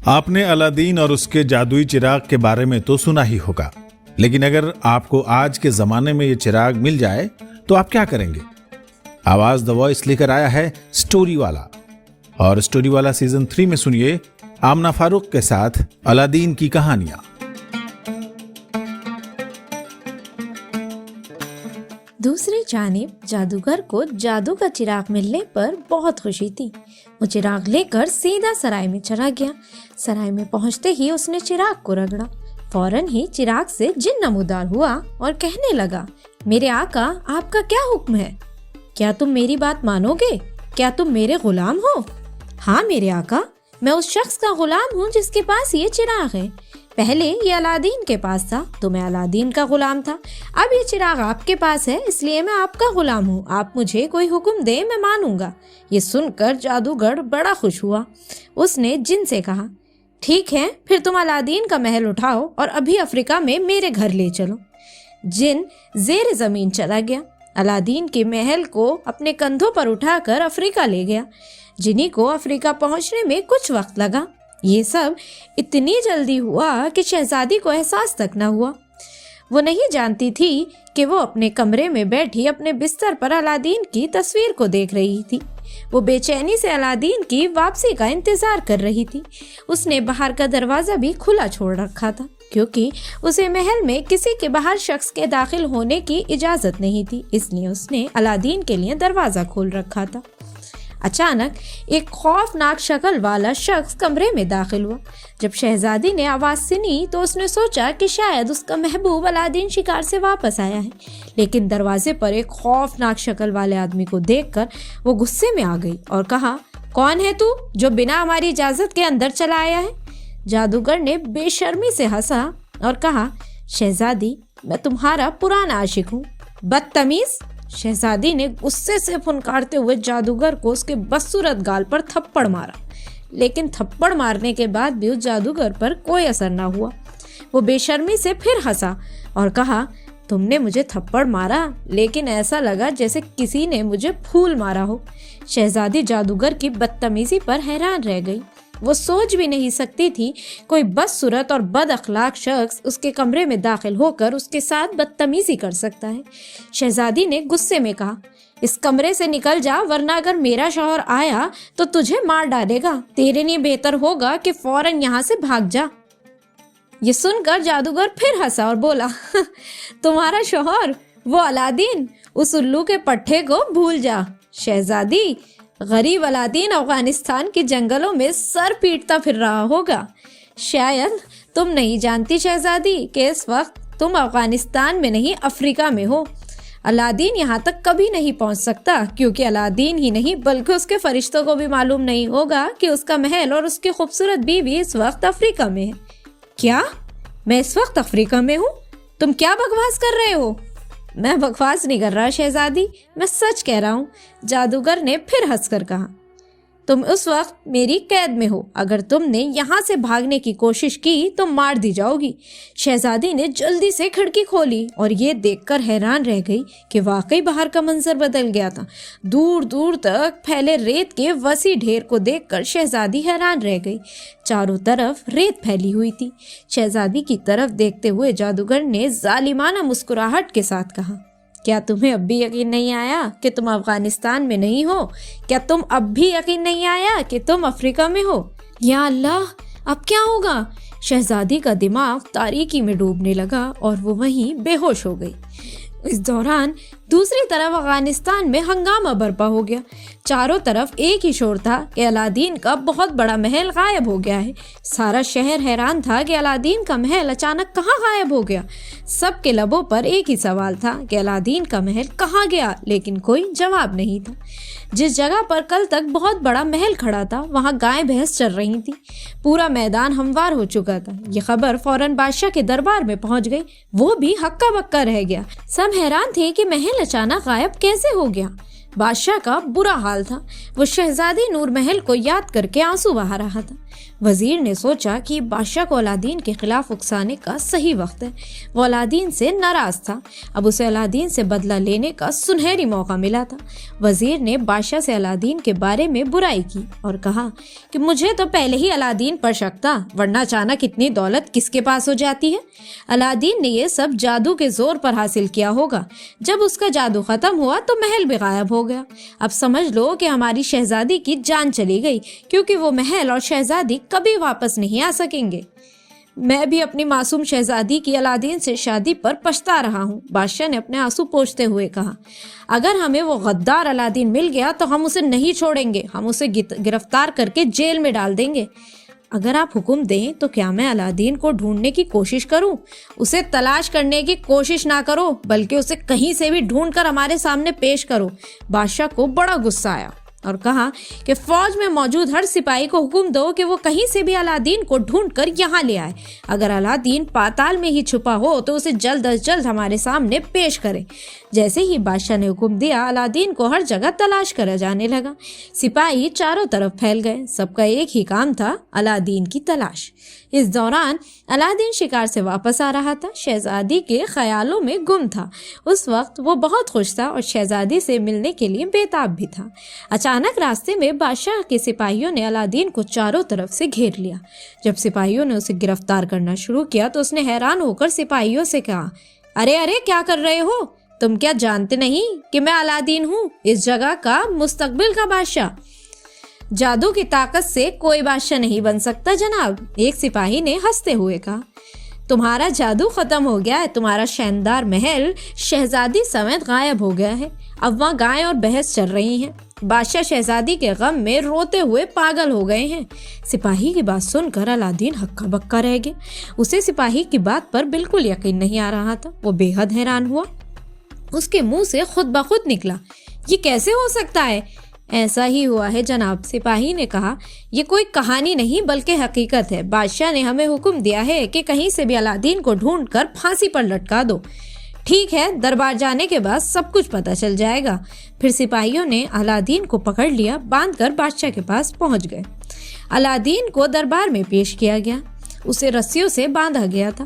آپ نے الادین اور اس کے جادوئی چراغ کے بارے میں تو سنا ہی ہوگا، لیکن اگر آپ کو آج کے زمانے میں یہ چراغ مل جائے تو آپ کیا کریں گے؟ آواز دا وائس لے کر آیا ہے سٹوری والا، اور سٹوری والا سیزن 3 میں سنیے آمنہ فاروق کے ساتھ الادین کی کہانیاں۔ دوسری جانب جادوگر کو جادو کا چراغ ملنے پر بہت خوشی تھی۔ وہ چراغ لے کر سیدھا سرائے میں چلا گیا۔ سرائے میں پہنچتے ہی اس نے چراغ کو رگڑا۔ فوراً ہی چراغ سے جن نمودار ہوا اور کہنے لگا، میرے آقا، آپ کا کیا حکم ہے؟ کیا تم میری بات مانو گے؟ کیا تم میرے غلام ہو؟ ہاں میرے آقا، میں اس شخص کا غلام ہوں جس کے پاس یہ چراغ ہے۔ پہلے یہ الادین کے پاس تھا تو میں الادین کا غلام تھا، اب یہ چراغ آپ کے پاس ہے اس لیے میں آپ کا غلام ہوں۔ آپ مجھے کوئی حکم دیں میں مانوں گا۔ یہ سن کر جادوگر بڑا خوش ہوا۔ اس نے جن سے کہا، ٹھیک ہے، پھر تم الادین کا محل اٹھاؤ اور ابھی افریقہ میں میرے گھر لے چلو۔ جن زیر زمین چلا گیا، الادین کے محل کو اپنے کندھوں پر اٹھا کر افریقہ لے گیا۔ جنی کو افریقہ پہنچنے میں کچھ وقت لگا۔ یہ سب اتنی جلدی ہوا کہ شہزادی کو احساس تک نہ ہوا۔ وہ نہیں جانتی تھی کہ وہ اپنے کمرے میں بیٹھی اپنے بستر پر الادین کی تصویر کو دیکھ رہی تھی۔ وہ بے چینی سے الادین کی واپسی کا انتظار کر رہی تھی۔ اس نے باہر کا دروازہ بھی کھلا چھوڑ رکھا تھا کیونکہ اسے محل میں کسی کے باہر شخص کے داخل ہونے کی اجازت نہیں تھی، اس لیے اس نے الادین کے لیے دروازہ کھول رکھا تھا۔ اچانک ایک خوفناک شکل والا شخص کمرے میں داخل ہوا۔ جب شہزادی نے آواز سنی تو اس نے سوچا کہ شاید اس کا محبوب الادین شکار سے واپس آیا ہے، لیکن دروازے پر ایک خوفناک شکل والے آدمی کو دیکھ کر وہ غصے میں آ گئی اور کہا، کون ہے تو جو بنا ہماری اجازت کے اندر چلا آیا ہے؟ جادوگر نے بے شرمی سے ہنسا اور کہا، شہزادی، میں تمہارا پرانا عاشق ہوں۔ بدتمیز! شہزادی نے غصے سے پھنکارتے ہوئے جادوگر کو اس کے بدصورت گال پر تھپڑ مارا، لیکن تھپڑ مارنے کے بعد بھی اس جادوگر پر کوئی اثر نہ ہوا۔ وہ بے شرمی سے پھر ہنسا اور کہا، تم نے مجھے تھپڑ مارا لیکن ایسا لگا جیسے کسی نے مجھے پھول مارا ہو۔ شہزادی جادوگر کی بدتمیزی پر حیران رہ گئی۔ وہ سوچ بھی نہیں سکتی تھی کوئی بدصورت اور بد اخلاق شخص اس کے کمرے میں داخل ہو کر اس کے ساتھ بدتمیزی کر سکتا ہے۔ شہزادی نے غصے میں کہا، اس کمرے سے نکل جا ورنہ اگر میرا شوہر آیا تو تجھے مار ڈالے گا۔ تیرے لیے بہتر ہوگا کہ فوراً یہاں سے بھاگ جا۔ یہ سن کر جادوگر پھر ہنسا اور بولا، تمہارا شوہر؟ وہ الادین؟ اس الو کے پٹھے کو بھول جا۔ شہزادی، غریب الادین افغانستان کے جنگلوں میں سر پیٹتا پھر رہا ہوگا۔ شاید تم نہیں جانتی شہزادی کہ اس وقت تم افغانستان میں نہیں افریقہ میں ہو۔ الادین یہاں تک کبھی نہیں پہنچ سکتا کیونکہ الادین ہی نہیں بلکہ اس کے فرشتوں کو بھی معلوم نہیں ہوگا کہ اس کا محل اور اس کی خوبصورت بیوی اس وقت افریقہ میں ہے۔ کیا؟ میں اس وقت افریقہ میں ہوں؟ تم کیا بکواس کر رہے ہو؟ میں بکواس نہیں کر رہا شہزادی، میں سچ کہہ رہا ہوں۔ جادوگر نے پھر ہنس کر کہا، تم اس وقت میری قید میں ہو۔ اگر تم نے یہاں سے بھاگنے کی کوشش کی تو مار دی جاؤ گی۔ شہزادی نے جلدی سے کھڑکی کھولی اور یہ دیکھ کر حیران رہ گئی کہ واقعی باہر کا منظر بدل گیا تھا۔ دور دور تک پھیلے ریت کے وسیع ڈھیر کو دیکھ کر شہزادی حیران رہ گئی۔ چاروں طرف ریت پھیلی ہوئی تھی۔ شہزادی کی طرف دیکھتے ہوئے جادوگر نے ظالمانہ مسکراہٹ کے ساتھ کہا، کیا تمہیں اب بھی یقین نہیں آیا کہ تم افغانستان میں نہیں ہو؟ کیا تم اب بھی یقین نہیں آیا کہ تم افریقہ میں ہو؟ یا اللہ، اب کیا ہوگا؟ شہزادی کا دماغ تاریکی میں ڈوبنے لگا اور وہ وہیں بے ہوش ہو گئی۔ اس دوران دوسری طرف افغانستان میں ہنگامہ برپا ہو گیا۔ چاروں طرف ایک ہی شور تھا کہ الادین کا بہت بڑا محل غائب ہو گیا ہے۔ سارا شہر حیران تھا کہ الادین کا محل اچانک کہاں غائب ہو گیا۔ سب کے لبوں پر ایک ہی سوال تھا کہ الادین کا محل کہاں گیا، لیکن کوئی جواب نہیں تھا۔ جس جگہ پر کل تک بہت بڑا محل کھڑا تھا وہاں گائیں بھینس چل رہی تھی۔ پورا میدان ہموار ہو چکا تھا۔ یہ خبر فوراً بادشاہ کے دربار میں پہنچ گئی۔ وہ بھی ہکا بکا رہ گیا۔ سب حیران تھے کہ محل اچانک غائب کیسے ہو گیا۔ بادشاہ کا برا حال تھا۔ وہ شہزادی نور محل کو یاد کر کے آنسو بہا رہا تھا۔ وزیر نے سوچا کہ بادشاہ کو الادین کے خلاف اکسانے کا صحیح وقت ہے۔ وہ الادین سے ناراض تھا، اب اسے الادین سے بدلہ لینے کا سنہری موقع ملا تھا۔ وزیر نے بادشاہ سے الادین کے بارے میں برائی کی اور کہا کہ مجھے تو پہلے ہی الادین پر شک تھا، ورنہ اچانک اتنی دولت کس کے پاس ہو جاتی ہے؟ الادین نے یہ سب جادو کے زور پر حاصل کیا ہوگا۔ جب اس کا جادو ختم ہوا تو محل بھی غائب ہو گیا۔ اب سمجھ لو کہ ہماری شہزادی کی جان چلی گئی، کیونکہ وہ محل اور شہزادی کبھی واپس نہیں آ سکیں گے۔ میں بھی اپنی معصوم شہزادی کی الادین سے شادی پر پچھتا رہا ہوں، بادشاہ نے اپنے آنسو پوچھتے ہوئے کہا۔ اگر ہمیں وہ غدار الادین مل گیا تو ہم اسے نہیں چھوڑیں گے، ہم اسے گرفتار کر کے جیل میں ڈال دیں گے۔ اگر آپ حکم دیں تو کیا میں الادین کو ڈھونڈنے کی کوشش کروں؟ اسے تلاش کرنے کی کوشش نہ کرو، بلکہ اسے کہیں سے بھی ڈھونڈ کر ہمارے سامنے پیش کرو۔ بادشاہ کو بڑا غصہ آیا اور کہا کہ فوج میں موجود ہر سپاہی کو حکم دو کہ وہ کہیں سے بھی الادین کو ڈھونڈ کر یہاں لے آئے۔ اگر الادین پاتال میں ہی چھپا ہو تو اسے جلد از جلد ہمارے سامنے پیش کرے۔ جیسے ہی بادشاہ نے حکم دیا، الادین کو ہر جگہ تلاش کرا جانے لگا۔ سپاہی چاروں طرف پھیل گئے، سب کا ایک ہی کام تھا، الادین کی تلاش۔ اس دوران الادین شکار سے واپس آ رہا تھا، شہزادی کے خیالوں میں گم تھا۔ اس وقت وہ بہت خوش تھا اور شہزادی سے ملنے کے لیے بےتاب بھی تھا۔ اچانک راستے میں بادشاہ کے سپاہیوں نے الادین کو چاروں طرف سے گھیر لیا۔ جب سپاہیوں نے اسے گرفتار کرنا شروع کیا تو اس نے حیران ہو کر سپاہیوں سے کہا، ارے کیا کر رہے ہو؟ تم کیا جانتے نہیں کہ میں الادین ہوں، اس جگہ کا مستقبل کا بادشاہ؟ جادو کی طاقت سے کوئی بادشاہ نہیں بن سکتا جناب، ایک سپاہی نے ہنستے ہوئے کہا۔ تمہارا جادو ختم ہو گیا ہے، تمہارا شاندار محل شہزادی سمیت غائب ہو گیا ہے۔ اب وہاں گائیں اور بحث چل رہی ہیں۔ بادشاہ شہزادی کے غم میں روتے ہوئے پاگل ہو گئے ہیں۔ سپاہی کی بات سن کر الادین ہکا بکا رہ گئے۔ اسے سپاہی کی بات پر بالکل یقین نہیں آ رہا تھا، وہ بے حد حیران ہوا۔ اس کے منہ سے خود بخود نکلا، یہ کیسے ہو سکتا ہے؟ ایسا ہی ہوا ہے جناب، سپاہی نے کہا، یہ کوئی کہانی نہیں بلکہ حقیقت ہے۔ بادشاہ نے ہمیں حکم دیا ہے کہ کہیں سے بھی الادین کو ڈھونڈ کر پھانسی پر لٹکا دو۔ ٹھیک ہے، دربار جانے کے بعد سب کچھ پتہ چل جائے گا۔ پھر سپاہیوں نے الادین کو پکڑ لیا، باندھ کر بادشاہ کے پاس پہنچ گئے۔ الادین کو دربار میں پیش کیا گیا، اسے رسیوں سے باندھا گیا تھا۔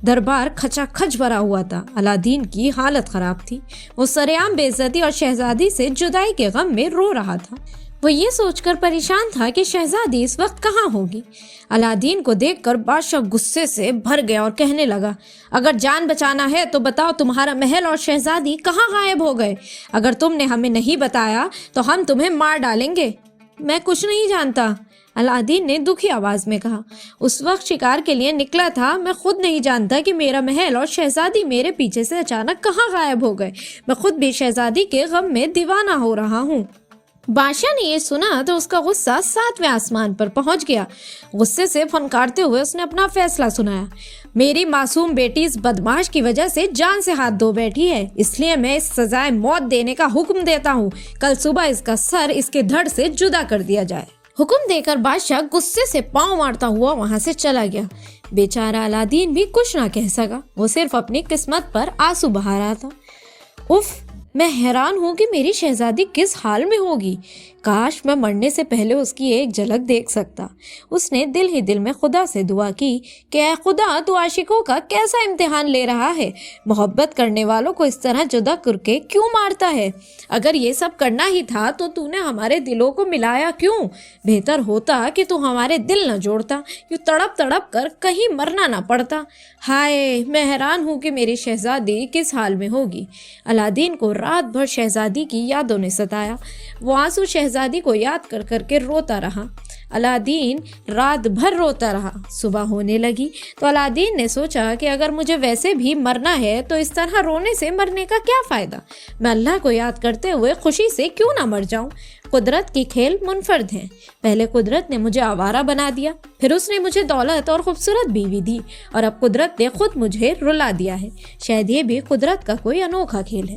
دربار کھچا کھچ بھرا ہوا تھا، الادین کی حالت خراب تھی، وہ سرعام بے عزتی اور شہزادی سے جدائی کے غم میں رو رہا تھا۔ وہ یہ سوچ کر پریشان تھا کہ شہزادی اس وقت کہاں ہوگی۔ الادین کو دیکھ کر بادشاہ غصے سے بھر گیا اور کہنے لگا، اگر جان بچانا ہے تو بتاؤ تمہارا محل اور شہزادی کہاں غائب ہو گئے؟ اگر تم نے ہمیں نہیں بتایا تو ہم تمہیں مار ڈالیں گے۔ میں کچھ نہیں جانتا، الادین نے دکھی آواز میں کہا، اس وقت شکار کے لیے نکلا تھا، میں خود نہیں جانتا کہ میرا محل اور شہزادی میرے پیچھے سے اچانک کہاں غائب ہو گئے۔ میں خود بھی شہزادی کے غم میں دیوانہ ہو رہا ہوں۔ بادشاہ نے یہ سنا تو اس کا غصہ 7ویں آسمان پر پہنچ گیا۔ غصے سے پھنکارتے ہوئے اس نے اپنا فیصلہ سنایا، میری معصوم بیٹی اس بدمعاش کی وجہ سے جان سے ہاتھ دھو بیٹھی ہے، اس لیے میں اس سزائے موت دینے کا حکم دیتا ہوں، کل صبح اس کا سر اس کے دھڑ سے جدا کر دیا جائے۔ حکم دے کر بادشاہ غصے سے پاؤں مارتا ہوا وہاں سے چلا گیا۔ بیچارہ الادین بھی کچھ نہ کہہ سکا، وہ صرف اپنی قسمت پر آنسو بہا رہا تھا۔ اف، میں حیران ہوں کہ میری شہزادی کس حال میں ہوگی، کاش میں مرنے سے پہلے اس کی ایک جھلک دیکھ سکتا۔ اس نے دل ہی دل میں خدا سے دعا کی کہ اے خدا، تو عاشقوں کا کیسا امتحان لے رہا ہے، محبت کرنے والوں کو اس طرح جدا کر کے کیوں مارتا ہے؟ اگر یہ سب کرنا ہی تھا تو نے ہمارے دلوں کو ملایا کیوں؟ بہتر ہوتا کہ تو ہمارے دل نہ جوڑتا، یوں تڑپ تڑپ کر کہیں مرنا نہ پڑتا۔ ہائے، میں حیران ہوں کہ میری شہزادی کس حال میں ہوگی۔ الادین کو رات بھر شہزادی کی یادوں نے ستایا، وہ آنسو شہزادی کو یاد کر کر کے روتا رہا۔ الادین رات بھر روتا رہا۔ صبح ہونے لگی تو الادین نے سوچا کہ اگر مجھے ویسے بھی مرنا ہے تو اس طرح رونے سے مرنے کا کیا فائدہ، میں اللہ کو یاد کرتے ہوئے خوشی سے کیوں نہ مر جاؤں۔ قدرت کی کھیل منفرد ہیں، پہلے قدرت نے مجھے آوارہ بنا دیا، پھر اس نے مجھے دولت اور خوبصورت بیوی دی، اور اب قدرت نے خود مجھے رلا دیا ہے۔ شاید یہ بھی قدرت کا کوئی انوکھا کھیل ہے۔